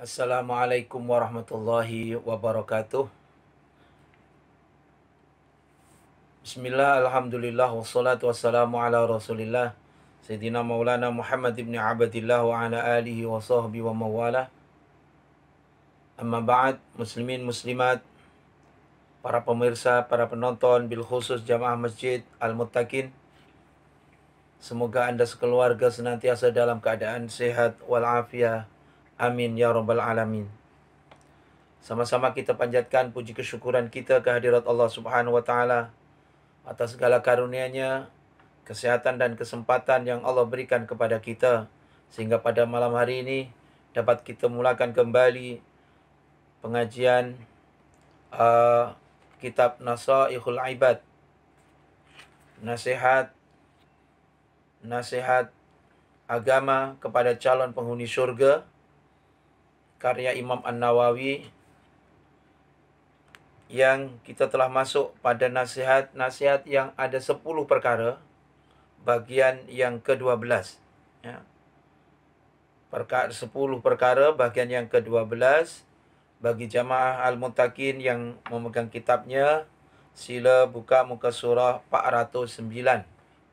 Assalamualaikum warahmatullahi wabarakatuh. Bismillah, alhamdulillah, wassalatu wassalamu ala rasulillah Sayyidina Maulana Muhammad ibn Abdillah wa ala alihi wa sahbihi wa mawala. Amma ba'd, muslimin muslimat, para pemirsa, para penonton, bil khusus jamaah Masjid Al-Muttaqin, semoga anda sekeluarga senantiasa dalam keadaan sehat walafiat. Amin ya rabbal alamin. Sama-sama kita panjatkan puji kesyukuran kita kehadirat Allah Subhanahu wa taala atas segala karunia-Nya, kesehatan dan kesempatan yang Allah berikan kepada kita, sehingga pada malam hari ini dapat kita mulakan kembali pengajian kitab Nasaihul Ibad, nasihat agama kepada calon penghuni syurga, karya Imam An-Nawawi, yang kita telah masuk pada nasihat yang ada 10 perkara, bagian yang ke-12. Ya. 10 perkara, bagian yang ke-12. Bagi jamaah Al-Muttaqin yang memegang kitabnya, sila buka muka surah 409.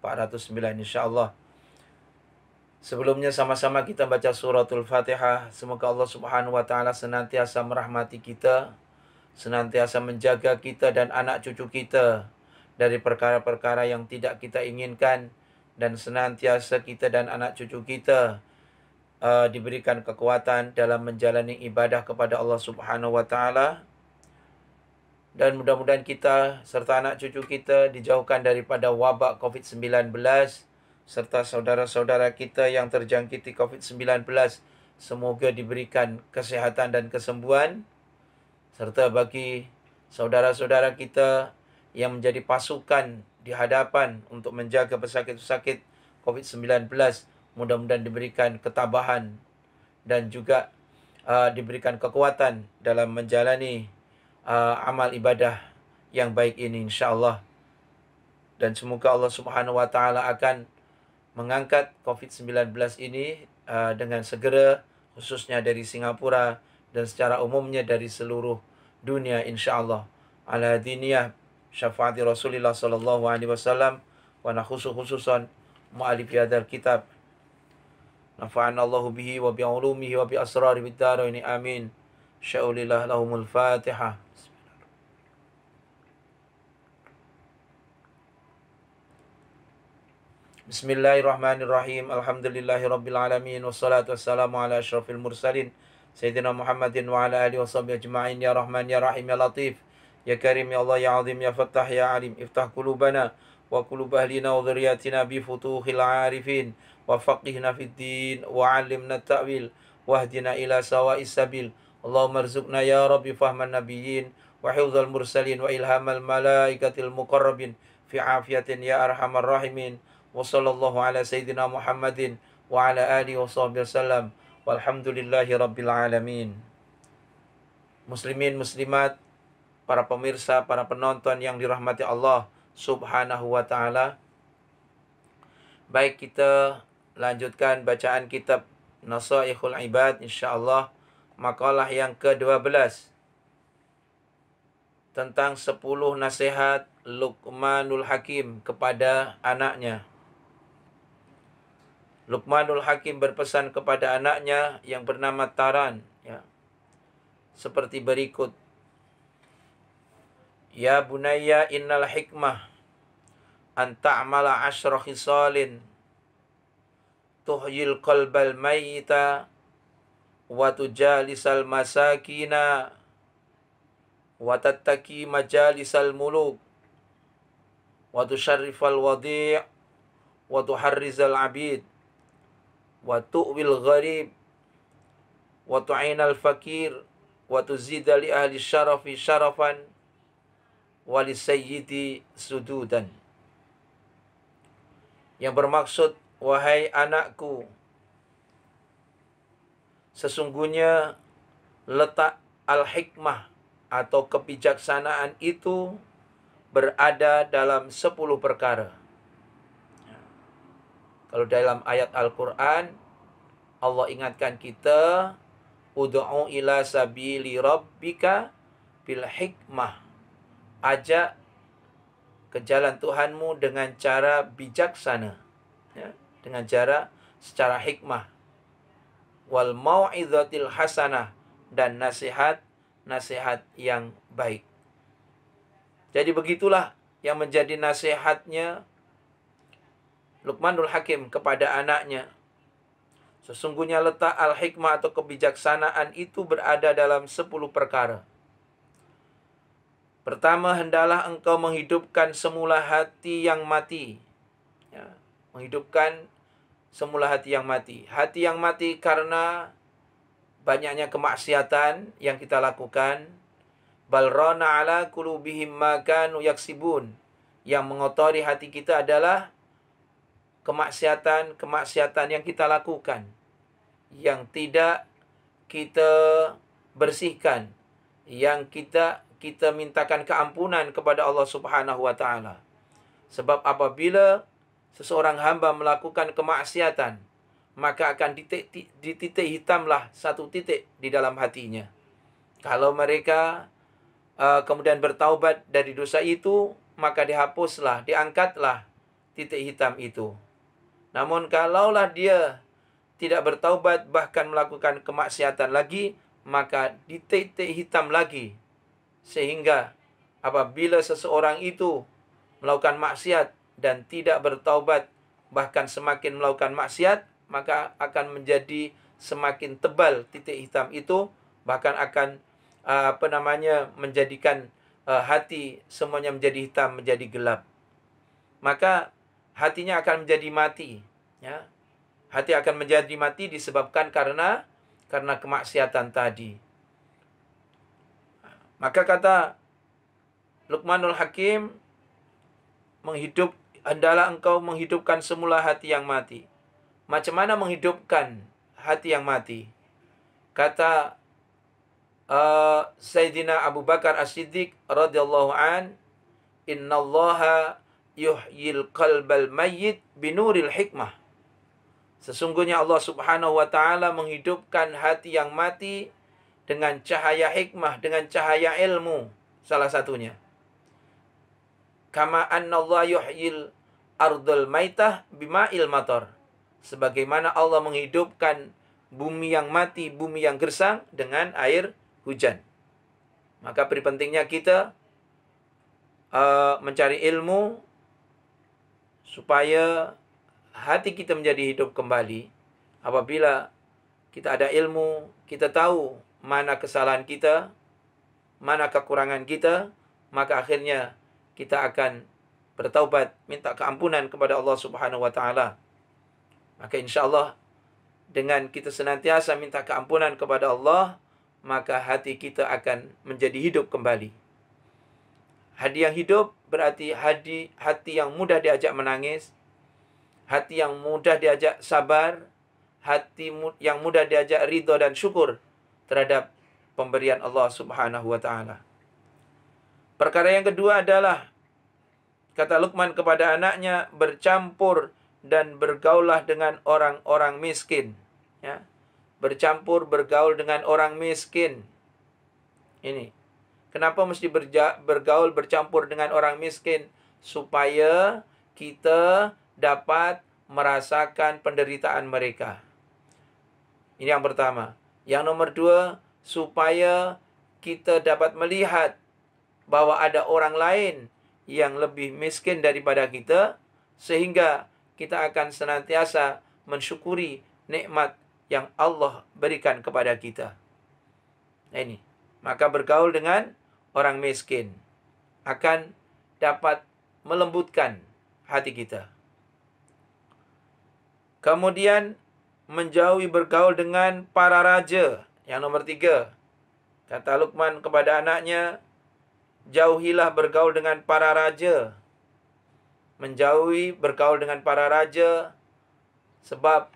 409 insyaAllah. Sebelumnya sama-sama kita baca suratul Fatihah. Semoga Allah Subhanahu wa taala senantiasa merahmati kita, senantiasa menjaga kita dan anak cucu kita dari perkara-perkara yang tidak kita inginkan, dan senantiasa kita dan anak cucu kita diberikan kekuatan dalam menjalani ibadah kepada Allah Subhanahu wa taala, dan mudah-mudahan kita serta anak cucu kita dijauhkan daripada wabak COVID-19, serta saudara-saudara kita yang terjangkiti COVID-19 semoga diberikan kesehatan dan kesembuhan. Serta bagi saudara-saudara kita yang menjadi pasukan di hadapan untuk menjaga pesakit-pesakit COVID-19, mudah-mudahan diberikan ketabahan dan juga diberikan kekuatan dalam menjalani amal ibadah yang baik ini insyaAllah. Dan semoga Allah Subhanahu wa taala akan mengangkat COVID-19 ini dengan segera, khususnya dari Singapura dan secara umumnya dari seluruh dunia insyaAllah. Ala diniyah syafaati Rasulullah sallallahu alaihi wasallam wa khususan mu'alif hadzal kitab. Nafa'ana Allahu bihi wa bi ulumihi wa bi asrari bid darain amin. Sya'ulillah lahumul Fatihah. Bismillahirrahmanirrahim. Alhamdulillahirabbil alamin, wassalatu wassalamu ala asyrafil mursalin Sayyidina Muhammadin wa ala alihi washabihi ajma'in. Ya Rahman ya Rahim ya Latif ya Karim ya Allah ya Azim ya Fattah ya Alim. Iftah qulubana wa qulub ahlina wa dhurriyyatina bi futuhil arifin wa faqihna fid din wa 'allimna at-ta'wil wahdina ila sawa'is sabil. Allahumma arzuqna ya Rabbi fahman nabiyyin wa hifdzal mursalin wa ilhamal malaikatil muqarrabin fi afiyatin ya arhamar rahimin. Wa sallallahu ala sayyidina Muhammadin wa ala alihi wa sahbihi wasallam. Walhamdulillahi rabbil alamin. Muslimin muslimat, para pemirsa, para penonton yang dirahmati Allah Subhanahu wa taala. Baik, kita lanjutkan bacaan kitab Nasaihul Ibad insyaallah, makalah yang ke-12 tentang 10 nasihat Luqmanul Hakim kepada anaknya. Luqmanul Hakim berpesan kepada anaknya yang bernama Taran, ya, seperti berikut. Ya bunayya innal hikmah an ta'mala 10 khisalin tuhyil qalbal mayyita wa tujalisal masakina wa tattaki majalisal muluk wa tusharrifal wadi' wa tuharrizal abid wa tu'wil gharib wa tu'inal fakir wa tuzida li ahli syarafi syarafan wa li sayyidi sududan. Yang bermaksud, wahai anakku, sesungguhnya letak al-hikmah atau kebijaksanaan itu berada dalam 10 perkara. Kalau dalam ayat Al-Quran, Allah ingatkan kita Ud'u ila sabili rabbika bil hikmah. Ajak ke jalan Tuhanmu dengan cara bijaksana, ya, dengan cara secara hikmah. Wal mau'izatil hasanah, dan nasihat yang baik. Jadi begitulah yang menjadi nasihatnya Luqmanul Hakim kepada anaknya. Sesungguhnya letak al-hikmah atau kebijaksanaan itu berada dalam 10 perkara. Pertama, hendaklah engkau menghidupkan semula hati yang mati. Ya, menghidupkan semula hati yang mati. Hati yang mati karena banyaknya kemaksiatan yang kita lakukan. Balrona ala qulubihim ma kanu yaksibun. Yang mengotori hati kita adalah kemaksiatan yang kita lakukan, yang tidak kita bersihkan, yang kita mintakan keampunan kepada Allah Subhanahu wa taala. Sebab apabila seseorang hamba melakukan kemaksiatan, maka akan dititik hitamlah satu titik di dalam hatinya. Kalau mereka kemudian bertaubat dari dosa itu, maka dihapuslah, diangkatlah titik hitam itu. Namun kalaulah dia tidak bertaubat, bahkan melakukan kemaksiatan lagi, maka dititik hitam lagi. Sehingga apabila seseorang itu melakukan maksiat dan tidak bertaubat, bahkan semakin melakukan maksiat, maka akan menjadi semakin tebal titik hitam itu, bahkan akan menjadikan hati semuanya menjadi hitam, menjadi gelap. Maka hatinya akan menjadi mati, ya. Hati akan menjadi mati disebabkan karena kemaksiatan tadi. Maka kata Luqmanul Hakim, hendaklah engkau menghidupkan semula hati yang mati. Macam mana menghidupkan hati yang mati? Kata Sayyidina Abu Bakar As-Siddiq radhiyallahu an, innallaha yuhyil qalbal mayyit binuril hikmah. Sesungguhnya Allah Subhanahu wa taala menghidupkan hati yang mati dengan cahaya hikmah, dengan cahaya ilmu, salah satunya. Kama anna Allah yuhyil ardul maitah bima'il matar. Sebagaimana Allah menghidupkan bumi yang mati, bumi yang gersang dengan air hujan. Maka pentingnya kita mencari ilmu supaya hati kita menjadi hidup kembali. Apabila kita ada ilmu, kita tahu mana kesalahan kita, mana kekurangan kita, maka akhirnya kita akan bertaubat, minta keampunan kepada Allah Subhanahu wa taala. Maka insya-Allah dengan kita senantiasa minta keampunan kepada Allah, maka hati kita akan menjadi hidup kembali. Hati yang hidup berarti hati yang mudah diajak menangis, hati yang mudah diajak sabar, hati yang mudah diajak ridha dan syukur terhadap pemberian Allah Subhanahu wa taala. Perkara yang kedua adalah, kata Luqman kepada anaknya, bercampur dan bergaullah dengan orang-orang miskin. Ya. Bercampur, bergaul dengan orang miskin. Ini. Kenapa mesti bergaul, bercampur dengan orang miskin? Supaya kita dapat merasakan penderitaan mereka. Ini yang pertama. Yang nomor dua, supaya kita dapat melihat bahwa ada orang lain yang lebih miskin daripada kita, sehingga kita akan senantiasa mensyukuri nikmat yang Allah berikan kepada kita. Nah ini, maka bergaul dengan orang miskin akan dapat melembutkan hati kita. Kemudian menjauhi bergaul dengan para raja. Yang nomor tiga, kata Luqman kepada anaknya, jauhilah bergaul dengan para raja. Menjauhi bergaul dengan para raja, sebab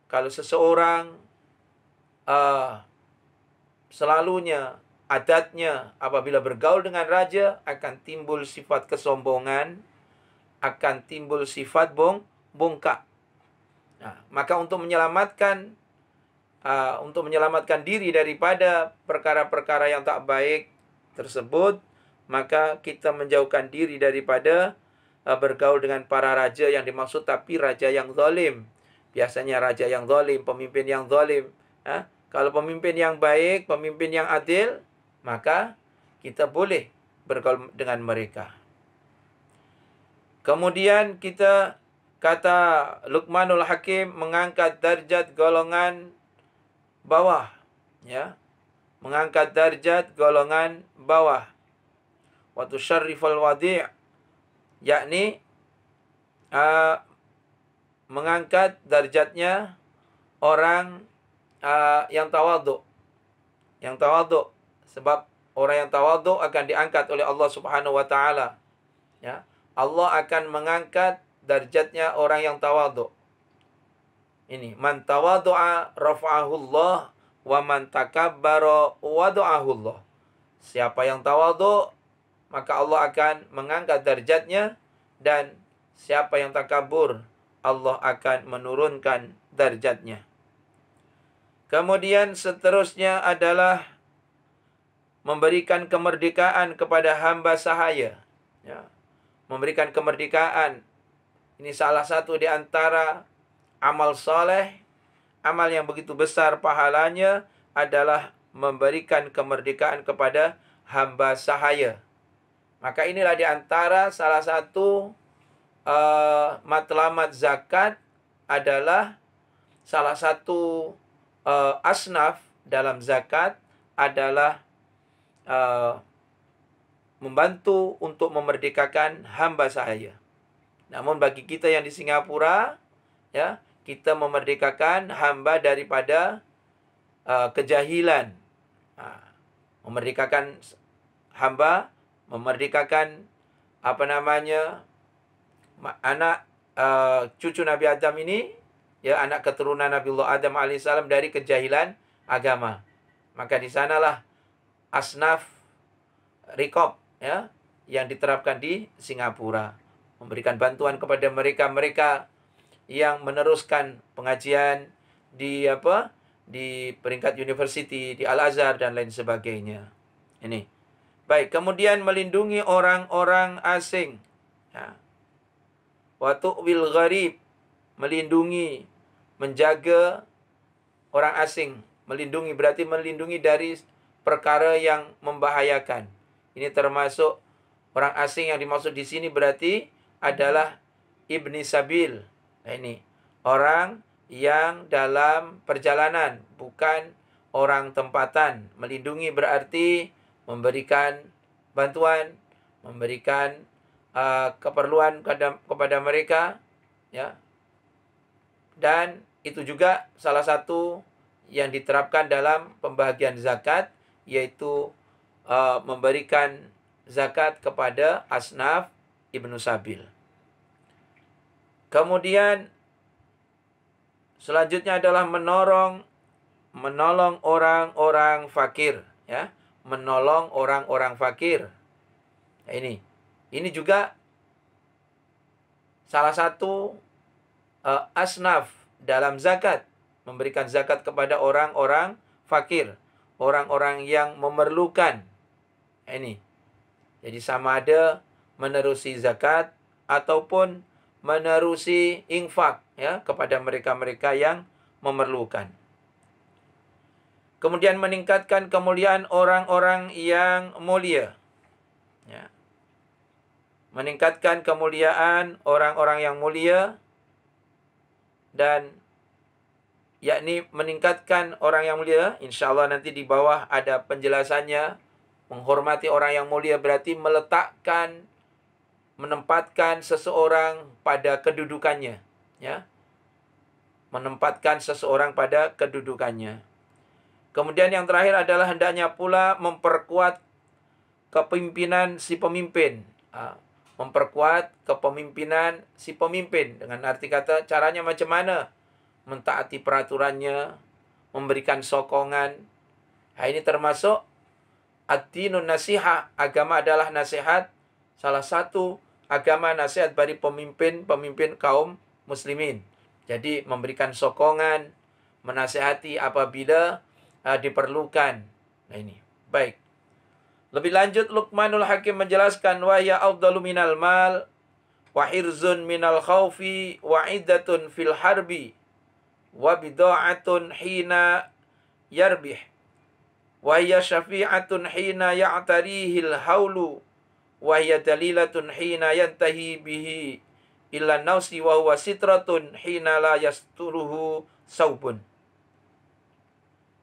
kalau seseorang selalunya, adatnya, apabila bergaul dengan raja, akan timbul sifat kesombongan, akan timbul sifat bongkak. Nah, maka untuk menyelamatkan untuk menyelamatkan diri daripada perkara-perkara yang tak baik tersebut, maka kita menjauhkan diri daripada bergaul dengan para raja yang dimaksud, tapi raja yang zalim. Biasanya raja yang zalim, pemimpin yang zalim. Kalau pemimpin yang baik, pemimpin yang adil, maka kita boleh bergaul dengan mereka. Kemudian kita kata Luqmanul Hakim mengangkat darjat golongan bawah, ya. Mengangkat darjat golongan bawah. Wa tusyarrifal wadi', yakni mengangkat darjatnya orang yang tawadhu. Yang tawadhu, sebab orang yang tawadhu akan diangkat oleh Allah Subhanahu wa taala. Ya. Allah akan mengangkat darjatnya orang yang tawadhu. Ini, man tawadhu'a rafa'ahullah wa man takabbara wada'ahullah. Siapa yang tawadhu, maka Allah akan mengangkat darjatnya, dan siapa yang takabur, Allah akan menurunkan darjatnya. Kemudian seterusnya adalah memberikan kemerdekaan kepada hamba sahaya. Ya. Memberikan kemerdekaan. Ini salah satu di antara amal soleh, amal yang begitu besar pahalanya adalah memberikan kemerdekaan kepada hamba sahaya. Maka inilah di antara salah satu matlamat zakat adalah salah satu asnaf dalam zakat adalah membantu untuk memerdekakan hamba sahaya. Namun bagi kita yang di Singapura, ya, kita memerdekakan hamba daripada kejahilan. Memerdekakan hamba, memerdekakan anak cucu Nabi Adam ini, ya, anak keturunan Nabiullah Adam alaihissalam dari kejahilan agama. Maka di sanalah asnaf rikob, ya, yang diterapkan di Singapura, memberikan bantuan kepada mereka yang meneruskan pengajian di peringkat university, di Al-Azhar dan lain sebagainya. Ini. Baik, kemudian melindungi orang-orang asing. Ya. Wa tu'wil gharib, melindungi, menjaga orang asing. Melindungi berarti melindungi dari perkara yang membahayakan. Ini termasuk orang asing yang dimaksud di sini berarti adalah ibni sabil. Nah, ini orang yang dalam perjalanan, bukan orang tempatan. Melindungi berarti memberikan bantuan, memberikan keperluan kepada mereka, ya. Dan itu juga salah satu yang diterapkan dalam pembagian zakat, yaitu memberikan zakat kepada asnaf ibnu sabil. Kemudian selanjutnya adalah menolong orang-orang fakir, ya, menolong orang-orang fakir. Nah, ini juga salah satu asnaf dalam zakat, memberikan zakat kepada orang-orang fakir, orang-orang yang memerlukan. Ini. Jadi sama ada menerusi zakat ataupun menerusi infak, ya, kepada mereka-mereka yang memerlukan. Kemudian meningkatkan kemuliaan orang-orang yang mulia. Ya. Meningkatkan kemuliaan orang-orang yang mulia, dan yakni meningkatkan orang yang mulia. InsyaAllah nanti di bawah ada penjelasannya. Menghormati orang yang mulia berarti menempatkan seseorang pada kedudukannya, ya. Menempatkan seseorang pada kedudukannya. Kemudian yang terakhir adalah hendaknya pula memperkuat kepemimpinan si pemimpin. Memperkuat kepemimpinan si pemimpin. Dengan arti kata caranya macam mana? Mentaati peraturannya, memberikan sokongan. Nah, ini termasuk ad-dinun nasihah. Agama adalah nasihat. Salah satu agama nasihat bagi pemimpin kaum muslimin. Jadi memberikan sokongan, menasihati apabila diperlukan. Nah ini. Baik. Lebih lanjut Luqmanul Hakim menjelaskan wa ya afdalu minal mal wa hirzun minal khaufi wa iddatun fil harbi wa bida'atun hina yarbih wa hiya syafi'atun hina ya'tarihil haulu wa hiya dalilatun hina yantahi bihi illa nausi wa huwa sitratun hina la yasturuhu saubun.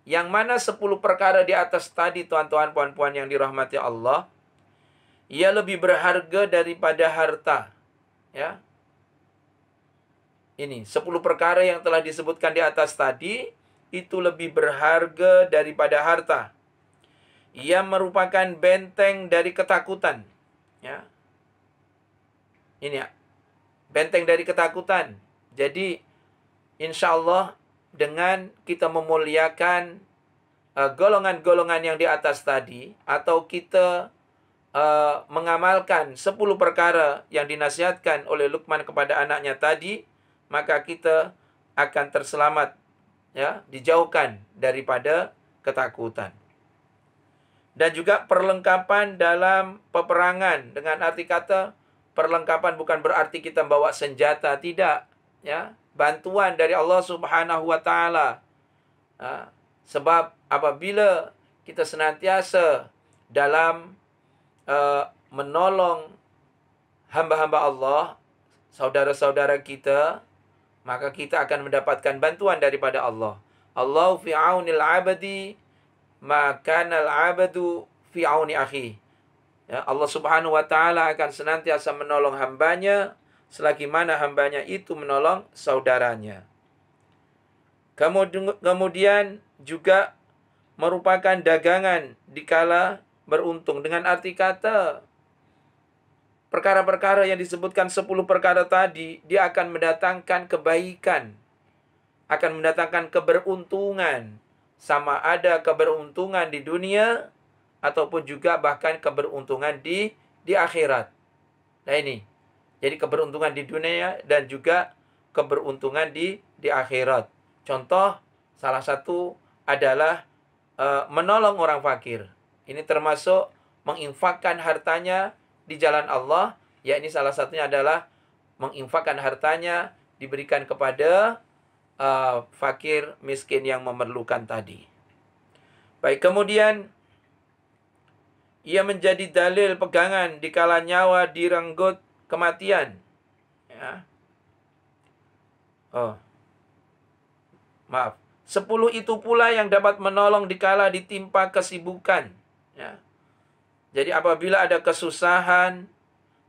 Yang mana 10 perkara di atas tadi, tuan-tuan, puan-puan yang dirahmati Allah, ia lebih berharga daripada harta. Ya. Ini 10 perkara yang telah disebutkan di atas tadi, itu lebih berharga daripada harta. Ia merupakan benteng dari ketakutan. Ya. Ini ya. Benteng dari ketakutan. Jadi, insya Allah, dengan kita memuliakan golongan-golongan yang di atas tadi, atau kita mengamalkan 10 perkara yang dinasihatkan oleh Luqman kepada anaknya tadi, maka kita akan terselamat, ya, dijauhkan daripada ketakutan. Dan juga perlengkapan dalam peperangan, dengan arti kata perlengkapan bukan berarti kita bawa senjata, tidak, ya. Bantuan dari Allah Subhanahu wa taala. Sebab apabila kita senantiasa dalam menolong hamba-hamba Allah, saudara-saudara kita, maka kita akan mendapatkan bantuan daripada Allah. Allahu fi aunil abadi ma kana al-abadu fi auni akhi. Ya, Allah Subhanahu wa taala akan senantiasa menolong hambanya selagi mana hambanya itu menolong saudaranya. Kemudian juga merupakan dagangan dikala beruntung. Dengan arti kata, perkara-perkara yang disebutkan 10 perkara tadi, dia akan mendatangkan kebaikan, akan mendatangkan keberuntungan. Sama ada keberuntungan di dunia, ataupun juga bahkan keberuntungan di akhirat. Nah ini. Jadi keberuntungan di dunia dan juga keberuntungan di akhirat. Contoh, salah satu adalah menolong orang fakir. Ini termasuk menginfakkan hartanya di jalan Allah. Ya, ini salah satunya adalah menginfakkan hartanya diberikan kepada fakir miskin yang memerlukan tadi. Baik, kemudian ia menjadi dalil pegangan dikala nyawa direnggut kematian. Ya. Maaf. 10 itu pula yang dapat menolong dikala ditimpa kesibukan. Ya. Jadi apabila ada kesusahan,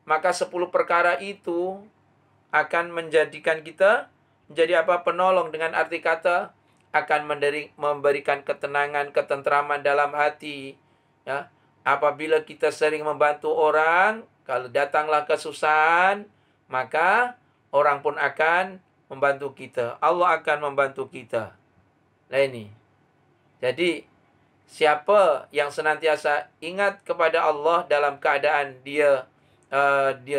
maka 10 perkara itu akan menjadikan kita menjadi apa? Penolong, dengan arti kata akan memberikan ketenangan, ketentraman dalam hati. Ya. Apabila kita sering membantu orang, kalau datanglah kesusahan, maka orang pun akan membantu kita. Allah akan membantu kita. Nah ini. Jadi, siapa yang senantiasa ingat kepada Allah dalam keadaan dia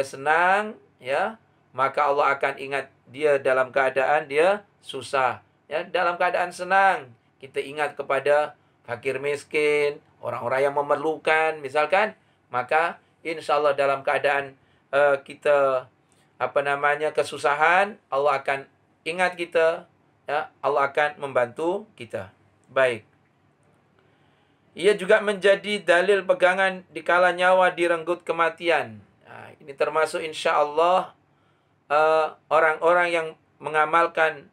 senang, ya, maka Allah akan ingat dia dalam keadaan dia susah. Ya, dalam keadaan senang, kita ingat kepada fakir miskin, orang-orang yang memerlukan, misalkan, maka insya Allah dalam keadaan kita kesusahan, Allah akan ingat kita, ya, Allah akan membantu kita. Baik. Ia juga menjadi dalil pegangan dikala nyawa direnggut kematian. Nah, ini termasuk insya Allah orang-orang yang mengamalkan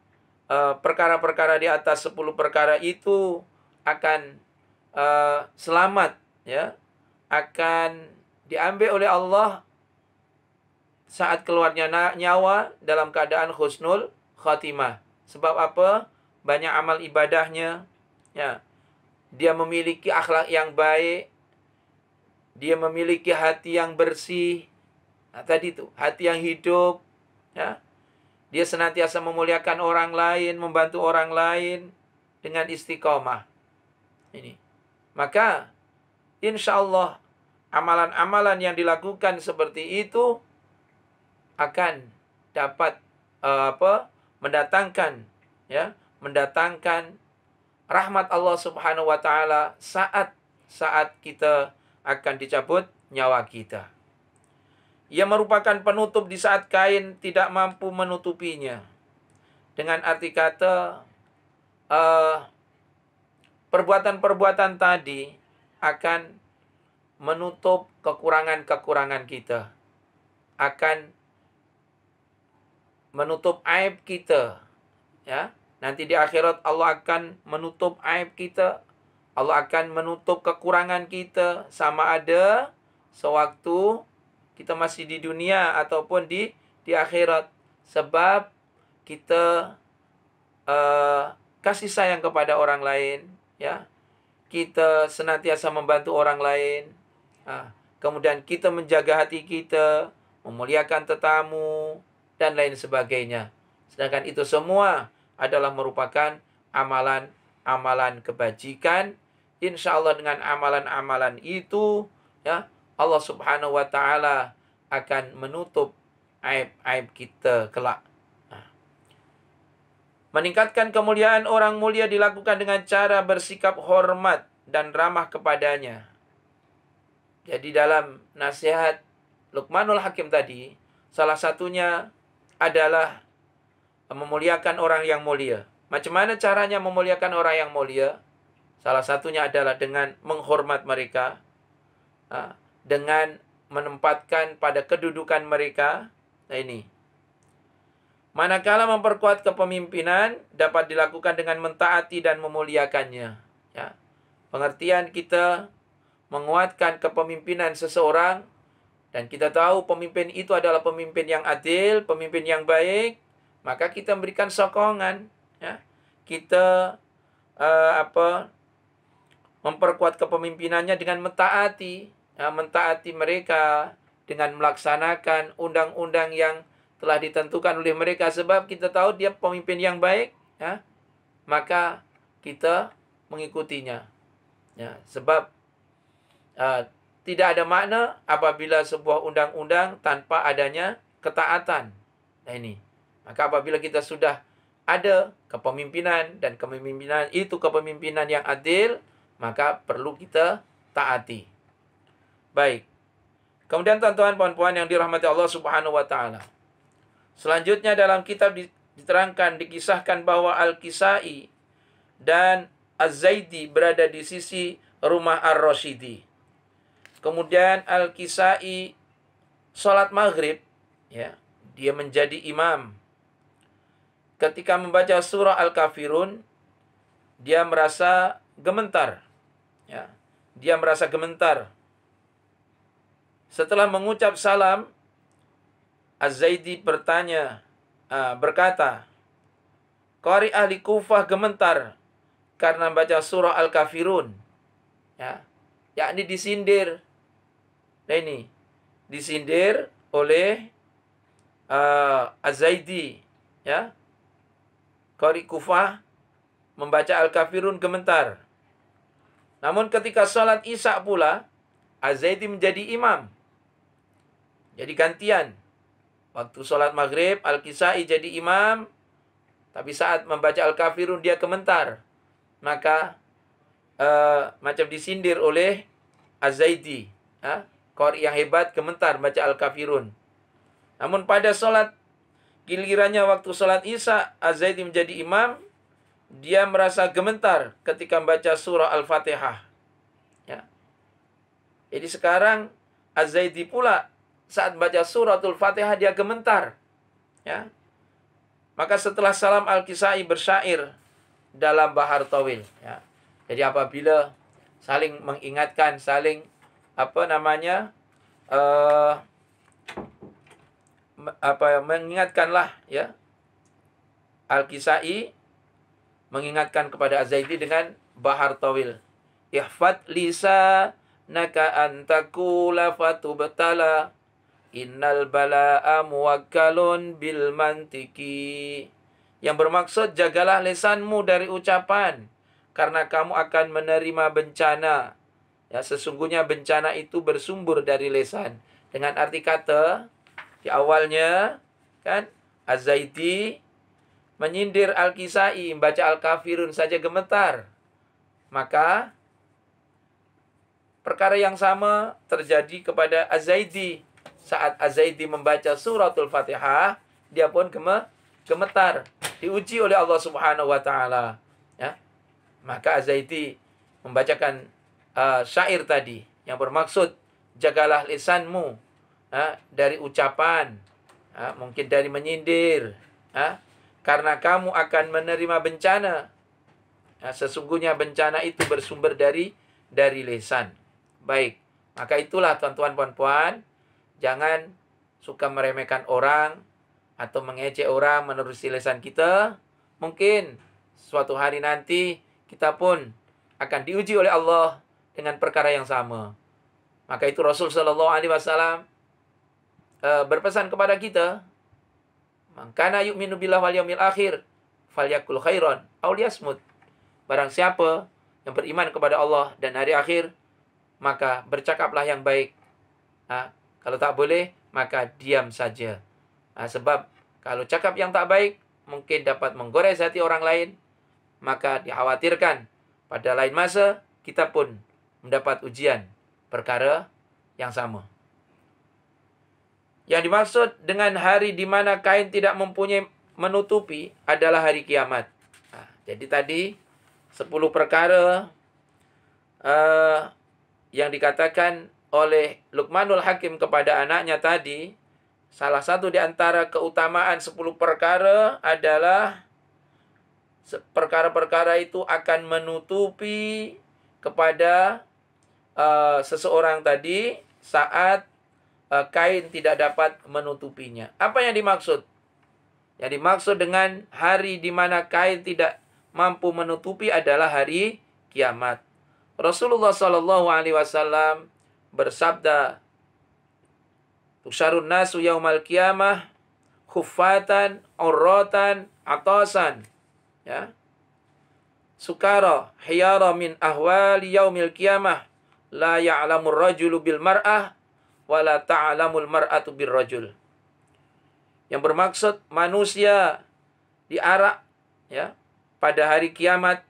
perkara-perkara di atas 10 perkara itu akan selamat, ya, akan diambil oleh Allah saat keluarnya nyawa dalam keadaan husnul khatimah. Sebab apa? Banyak amal ibadahnya, ya. Dia memiliki akhlak yang baik, dia memiliki hati yang bersih. Nah, tadi itu, hati yang hidup, ya. Dia senantiasa memuliakan orang lain, membantu orang lain dengan istiqomah. Ini. Maka insya Allah amalan-amalan yang dilakukan seperti itu akan dapat mendatangkan, ya, mendatangkan rahmat Allah Subhanahu wa taala saat kita akan dicabut nyawa kita. Ia merupakan penutup di saat kain tidak mampu menutupinya. Dengan arti kata, perbuatan-perbuatan tadi akan menutup kekurangan-kekurangan kita. Akan menutup aib kita. Ya, nanti di akhirat Allah akan menutup aib kita. Allah akan menutup kekurangan kita, sama ada sewaktu kita masih di dunia ataupun di akhirat. Sebab kita kasih sayang kepada orang lain, ya. Kita senantiasa membantu orang lain. Kemudian kita menjaga hati kita, memuliakan tetamu, dan lain sebagainya. Sedangkan itu semua adalah merupakan amalan-amalan kebajikan. Insya Allah dengan amalan-amalan itu, ya, Allah Subhanahu wa taala akan menutup aib-aib kita kelak. Meningkatkan kemuliaan orang mulia dilakukan dengan cara bersikap hormat dan ramah kepadanya. Jadi dalam nasihat Luqmanul Hakim tadi, salah satunya adalah memuliakan orang yang mulia. Macam mana caranya memuliakan orang yang mulia? Salah satunya adalah dengan menghormat mereka, dengan menempatkan pada kedudukan mereka. Nah ini. Manakala memperkuat kepemimpinan dapat dilakukan dengan mentaati dan memuliakannya. Ya. Pengertian kita menguatkan kepemimpinan seseorang, dan kita tahu pemimpin itu adalah pemimpin yang adil, pemimpin yang baik, maka kita memberikan sokongan. Ya. Kita memperkuat kepemimpinannya dengan mentaati, mentaati mereka dengan melaksanakan undang-undang yang telah ditentukan oleh mereka. Sebab kita tahu dia pemimpin yang baik, ya, maka kita mengikutinya. Ya, sebab tidak ada makna apabila sebuah undang-undang tanpa adanya ketaatan. Nah ini, maka apabila kita sudah ada kepemimpinan, dan kepemimpinan itu kepemimpinan yang adil, maka perlu kita taati. Baik. Kemudian tuan-tuan puan-puan yang dirahmati Allah Subhanahu wa taala. Selanjutnya dalam kitab diterangkan, dikisahkan bahwa Al-Kisai dan Az-Zaidi berada di sisi rumah Ar-Rasyidi. Kemudian Al-Kisai sholat maghrib, ya, dia menjadi imam. Ketika membaca surah Al-Kafirun, dia merasa gemetar. Ya, dia merasa gemetar. Setelah mengucap salam, Az-Zaidi berkata, qari ahli Kufah gementar karena baca surah Al-Kafirun. Ya, yakni disindir. Nah ini, disindir oleh Az-Zaidi. Ya, qari Kufah membaca Al-Kafirun gementar. Namun ketika salat Isya pula, Az-Zaidi menjadi imam. Jadi gantian. Waktu sholat maghrib, Al-Kisai jadi imam. Tapi saat membaca Al-Kafirun, dia gementar. Maka, macam disindir oleh Az-Zaidi. Qari yang hebat, gementar baca Al-Kafirun. Namun pada sholat, gilirannya waktu sholat Isya, Az-Zaidi menjadi imam. Dia merasa gementar ketika membaca surah Al-Fatihah. Ya. Jadi sekarang, Az-Zaidi pula, saat baca suratul Fatihah dia gementar. Ya. Maka setelah salam Al-Kisai bersyair dalam Bahar Tawil. Ya. Jadi apabila saling mengingatkan, saling mengingatkanlah, ya. Al-Kisai mengingatkan kepada Az-Zaidi dengan Bahar Tawil. Ihfad lisa naka antakula fatubtala. Innal bala'a muwakkalun bil mantiki. Yang bermaksud, jagalah lisanmu dari ucapan, karena kamu akan menerima bencana. Ya, sesungguhnya bencana itu bersumber dari lisan. Dengan arti kata, di awalnya, kan, Az-Zaidi menyindir Al-Kisai, membaca Al-Kafirun saja gemetar. Maka perkara yang sama terjadi kepada Az-Zaidi. Saat Az-Zaidi membaca suratul Fatihah, dia pun gemetar. Diuji oleh Allah Subhanahu wa taala. Ya. Maka Az-Zaidi membacakan syair tadi yang bermaksud jagalah lisanmu dari ucapan, mungkin dari menyindir, karena kamu akan menerima bencana. Sesungguhnya bencana itu bersumber dari lisan. Baik, maka itulah tuan-tuan puan-puan, jangan suka meremehkan orang atau mengejek orang menerusi lisan kita. Mungkin suatu hari nanti kita pun akan diuji oleh Allah dengan perkara yang sama. Maka itu Rasul sallallahu alaihi wasallam berpesan kepada kita, "Man kana yu'minu billahi wal yaumil akhir falyakul khairan aw liyasmut." Barang siapa yang beriman kepada Allah dan hari akhir, maka bercakaplah yang baik. Kalau tak boleh, maka diam saja. Sebab kalau cakap yang tak baik mungkin dapat menggores hati orang lain, maka dikhawatirkan pada lain masa kita pun mendapat ujian perkara yang sama. Yang dimaksud dengan hari di mana kain tidak mempunyai menutupi adalah hari kiamat. Jadi tadi 10 perkara yang dikatakan oleh Luqmanul Hakim kepada anaknya tadi, salah satu di antara keutamaan 10 perkara adalah perkara-perkara itu akan menutupi kepada seseorang tadi saat kain tidak dapat menutupinya. Apa yang dimaksud? Yang dimaksud dengan hari di mana kain tidak mampu menutupi adalah hari kiamat. Rasulullah sallallahu alaihi wasallam bersabda, "Tusyarun nasu yaumal qiyamah khuffatan, urratan, atasan." Ya. Sukara hiyara min ahwali yaumil qiyamah la ya'lamur rajulu bil mar'ah wa la ta'lamul mar'atu bir rajul. Yang bermaksud manusia diarak ya pada hari kiamat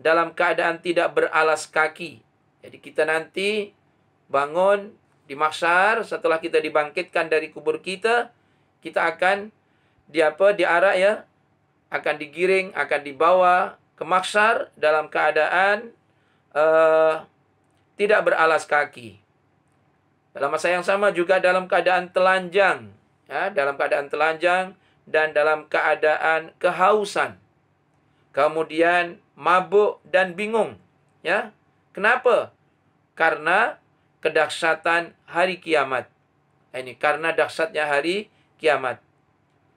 dalam keadaan tidak beralas kaki. Jadi kita nanti bangun di mahsyar setelah kita dibangkitkan dari kubur kita, kita akan diarak ya, akan digiring, akan dibawa ke mahsyar dalam keadaan tidak beralas kaki. Dalam masa yang sama juga dalam keadaan telanjang, ya, dalam keadaan telanjang dan dalam keadaan kehausan. Kemudian mabuk dan bingung, ya. Kenapa? Karena kedahsyatan hari kiamat. Ini karena dahsyatnya hari kiamat.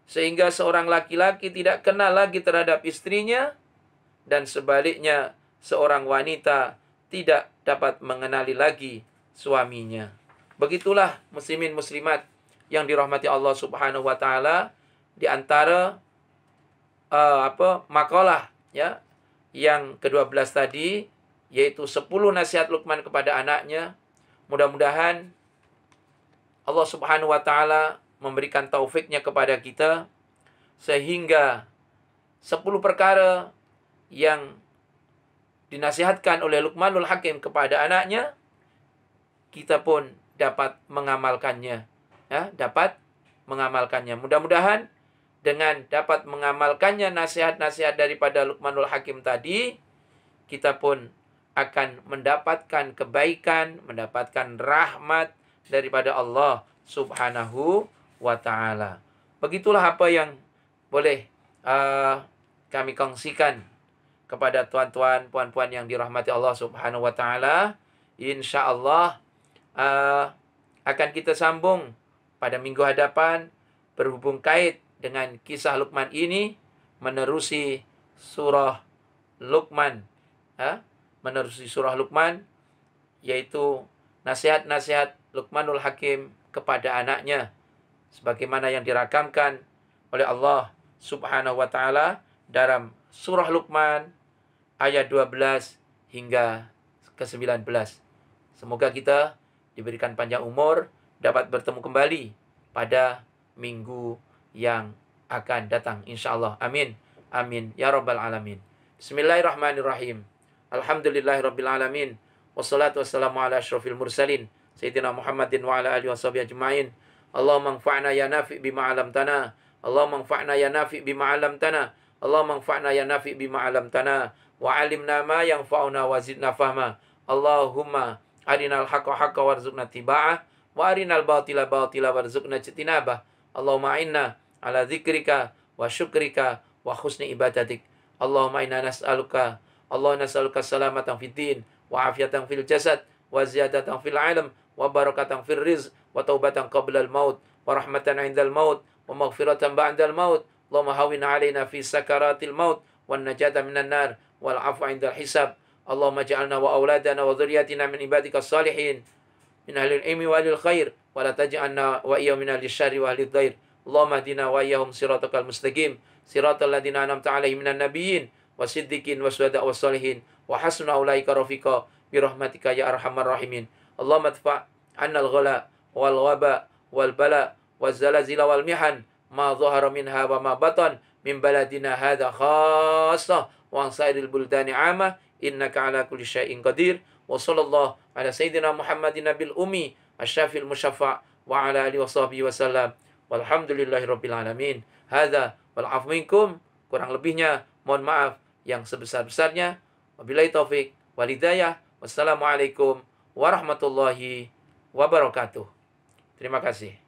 Sehingga seorang laki-laki tidak kenal lagi terhadap istrinya, dan sebaliknya seorang wanita tidak dapat mengenali lagi suaminya. Begitulah muslimin muslimat yang dirahmati Allah Subhanahu wa taala, di antara makalah ya yang ke-12 tadi, yaitu 10 nasihat Luqman kepada anaknya. Mudah-mudahan Allah Subhanahu wa taala memberikan taufiknya kepada kita sehingga 10 perkara yang dinasihatkan oleh Luqmanul Hakim kepada anaknya kita pun dapat mengamalkannya, ya, dapat mengamalkannya. Mudah-mudahan dengan dapat mengamalkannya nasihat-nasihat daripada Luqmanul Hakim tadi, kita pun akan mendapatkan kebaikan, mendapatkan rahmat daripada Allah Subhanahu wa taala. Begitulah apa yang boleh kami kongsikan kepada tuan-tuan, puan-puan yang dirahmati Allah Subhanahu wa taala. Insyaallah akan kita sambung pada minggu hadapan berhubung kait dengan kisah Luqman ini, menerusi surah Luqman, menerusi surah Luqman, yaitu nasihat-nasihat Luqmanul Hakim kepada anaknya, sebagaimana yang dirakamkan oleh Allah Subhanahu wa taala dalam surah Luqman ayat 12 hingga ke-19. Semoga kita diberikan panjang umur, dapat bertemu kembali pada minggu yang akan datang insyaallah. Amin. Amin ya rabbal alamin. Bismillahirrahmanirrahim. Alhamdulillahirabbil alamin. Wassalatu wassalamu ala asyrofil mursalin sayyidina Muhammadin wa ala alihi washabihi ajmain. Allahumma anfa'na ya nafi' bima 'allamtana. Allahumma anfa'na ya nafi' bima 'allamtana. Allahumma anfa'na ya nafi' bima 'allamtana wa 'allimna ma yanfa'una wa zidna fahma. Allahumma arinal haqqa haqqa warzuqna tiba'ah wa arinal batila batila warzuqna ijtinabah. Allahumma inna ala dzikrika wa syukrika wa husni ibadatik. Allahumma inna nas'aluka salamatan fid din wa afiatan fil jasad wa ziyadatan fil ilm wa barakatan fil rizq wa taubatan qabla al maut wa rahmatan 'indal maut wa maghfiratan ba'dal maut. Allahumma hawwin 'alaina fi sakaratil maut wan najata minan nar wal 'afwa 'indal hisab. Allahumma ja'alna wa auladana wa dhurriyyatina min ibadikas salihin min ahlil ilmi wa ahlil khair wa la taj'alna wa iyyahum min ahlil syarri wa ahlid dhair. Allahumma hdina wa iyyahum siratal mustaqim siratal ladzina an'amta 'alaihim minan nabiyyin wasiddiqin wasyuhada wassalihin wa hasuna ulaika rafiqa bi rahmatika ya arhamar rahimin. Allahumma adfa' 'anna al-ghala wal waba wal bala waz zalazila wal mihan ma dhahara minha wa ma batan min baladina hadha khassa wa an sa'iril buldani 'amah innaka 'ala kulli syai'in qadir. Wa sallallahu ala sayyidina Muhammadin nabil ummi asy-syafil musyaffa' wa ala alihi washabihi wasallam. Walhamdulillahirabbil alamin. Hadza wal 'afwu minkum. Kurang lebihnya mohon maaf yang sebesar-besarnya. Wabillahi taufik wal hidayah. Wassalamualaikum warahmatullahi wabarakatuh. Terima kasih.